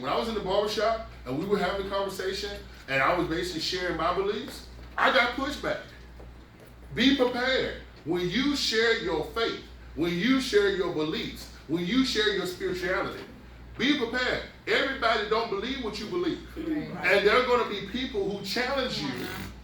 when I was in the barbershop and we were having a conversation and I was basically sharing my beliefs, I got pushback. Be prepared. When you share your faith, when you share your beliefs, when you share your spirituality, be prepared. Everybody don't believe what you believe. Right. And there are going to be people who challenge you.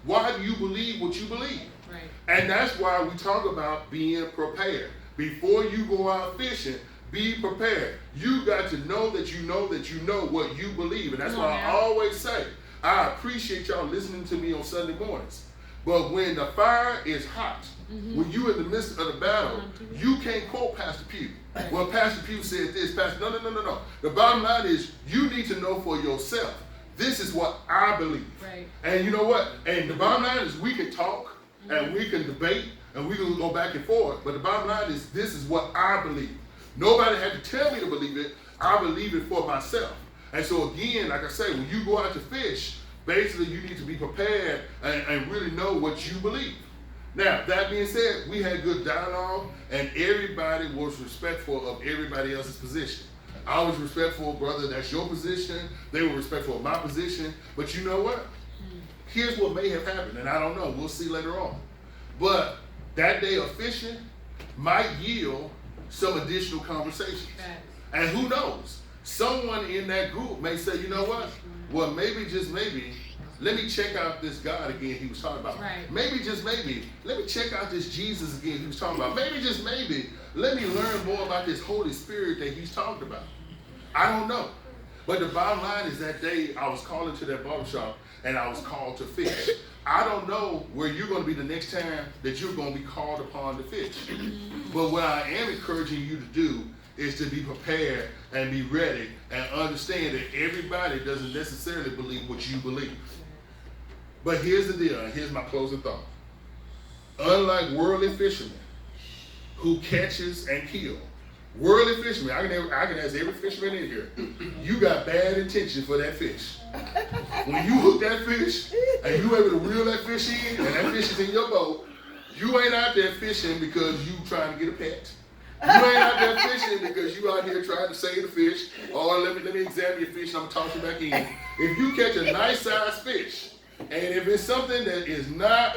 Why do you believe what you believe? Right. And that's why we talk about being prepared. Before you go out fishing, be prepared. You got to know that you know that you know what you believe. And that's why I always say, I appreciate y'all listening to me on Sunday mornings. But when the fire is hot, when you're in the midst of the battle, you can't quote Pastor Pugh. Well, Pastor Pugh said this, Pastor, no. The bottom line is you need to know for yourself. This is what I believe. Right. And you know what? And the bottom line is we can talk and we can debate and we can go back and forth. But the bottom line is this is what I believe. Nobody had to tell me to believe it. I believe it for myself. And so again, like I say, when you go out to fish, basically you need to be prepared and really know what you believe. Now, that being said, we had good dialogue and everybody was respectful of everybody else's position. I was respectful, brother, that's your position. They were respectful of my position. But you know what? Here's what may have happened, and I don't know. We'll see later on. But that day of fishing might yield some additional conversations. And who knows? Someone in that group may say, you know what? Well, maybe, just maybe, let me check out this God again he was talking about. Right. Maybe, just maybe, let me check out this Jesus again he was talking about. Maybe, just maybe, let me learn more about this Holy Spirit that he's talking about. I don't know. But the bottom line is that day I was called into that barbershop and I was called to fish. I don't know where you're going to be the next time that you're going to be called upon to fish. But what I am encouraging you to do is to be prepared and be ready and understand that everybody doesn't necessarily believe what you believe. But here's the deal, and here's my closing thought. Unlike worldly fishermen who catches and kill, worldly fishermen, I can ask every fisherman in here, you got bad intentions for that fish. When you hook that fish and you able to reel that fish in and that fish is in your boat, you ain't out there fishing because you trying to get a pet. You ain't out there fishing because you out here trying to save the fish. Or let me examine your fish and I'm gonna toss you back in. If you catch a nice sized fish, and if it's something that is not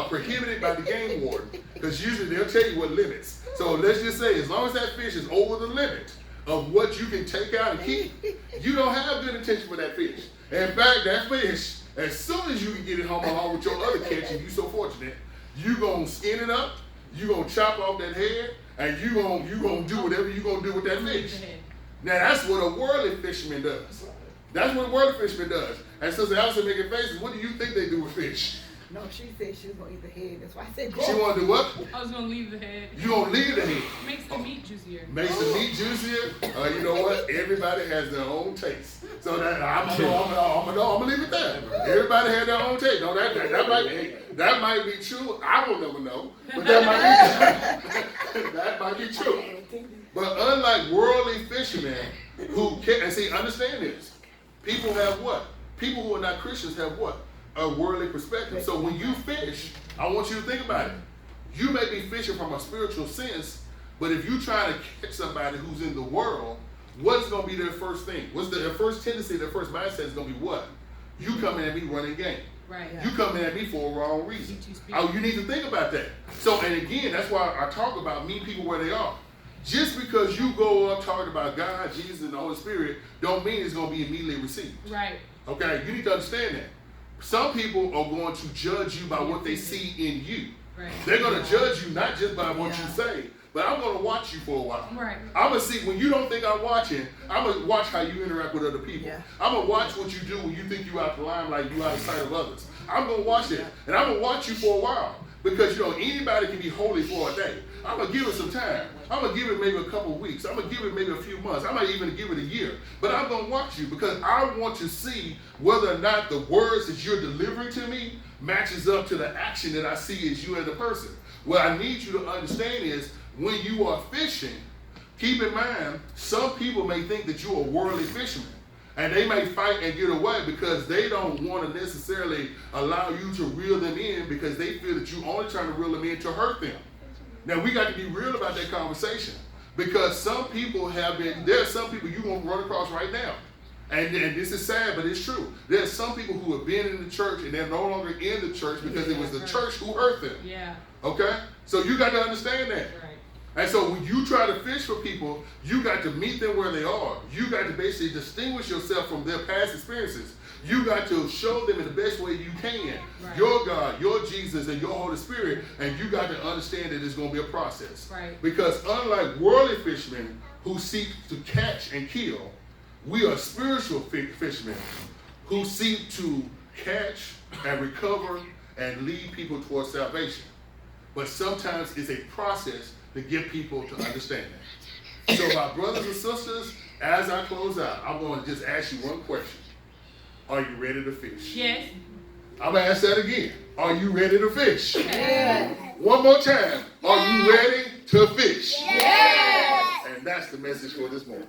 prohibited by the game warden, because usually they'll tell you what limits. So let's just say as long as that fish is over the limit of what you can take out and keep, you don't have good intention for that fish. In fact, that fish, as soon as you can get it home along with your other catch, and you so fortunate, you gonna skin it up, you gonna chop off that head, and you gonna do whatever you gonna do with that fish. Now that's what a worldly fisherman does. That's what a worldly fisherman does. And Sister Allison making faces, what do you think they do with fish? No, she said she was going to eat the head. That's why I said go. She want to do what? I was going to leave the head. You going to leave the head? Makes the meat juicier. Makes the meat juicier? You know what? Everybody has their own taste. So that, I'm going to leave it there. Everybody has their own taste. No, that might be true. I will never know. But that might be true. But unlike worldly fishermen who can, and see, understand this. People have what? People who are not Christians have what? A worldly perspective. So when you fish, I want you to think about it. You may be fishing from a spiritual sense, but if you try to catch somebody who's in the world, what's going to be their first thing? What's their first tendency, their first mindset is going to be what? You coming at me running game. Right. You coming at me for a wrong reason. Oh, you need to think about that. So, and again, that's why I talk about meet people where they are. Just because you go up talking about God, Jesus, and the Holy Spirit, don't mean it's going to be immediately received. Right. Okay, you need to understand that. Some people are going to judge you by what they see in you. Right. They're going to judge you not just by what you say, but I'm going to watch you for a while. Right. I'm going to see, when you don't think I'm watching, I'm going to watch how you interact with other people. Yeah. I'm going to watch what you do when you think you out the limelight, you out of sight of others. I'm going to watch it, and I'm going to watch you for a while. Because, you know, anybody can be holy for a day. I'm going to give it some time. I'm going to give it maybe a couple of weeks. I'm going to give it maybe a few months. I might even give it a year. But I'm going to watch you because I want to see whether or not the words that you're delivering to me matches up to the action that I see as you as a person. What I need you to understand is when you are fishing, keep in mind, some people may think that you're a worldly fisherman. And they may fight and get away because they don't want to necessarily allow you to reel them in because they feel that you're only trying to reel them in to hurt them. Now, we got to be real about that conversation because some people have been, there are some people you're going to run across right now And this is sad, but it's true. There's some people who have been in the church and they're no longer in the church because it was the church who hurt them. Yeah. Okay? So you got to understand that. Right. And so when you try to fish for people, you got to meet them where they are. You got to basically distinguish yourself from their past experiences. You got to show them in the best way you can. Right. Your God, your Jesus, and your Holy Spirit, and you got to understand that it's going to be a process. Right. Because unlike worldly fishermen who seek to catch and kill, we are spiritual fishermen who seek to catch and recover and lead people towards salvation. But sometimes it's a process to get people to understand that. So my brothers and sisters, as I close out, I'm going to just ask you one question. Are you ready to fish? Yes. I'm going to ask that again. Are you ready to fish? Yes. One more time. Are you ready to fish? Yes. And that's the message for this morning.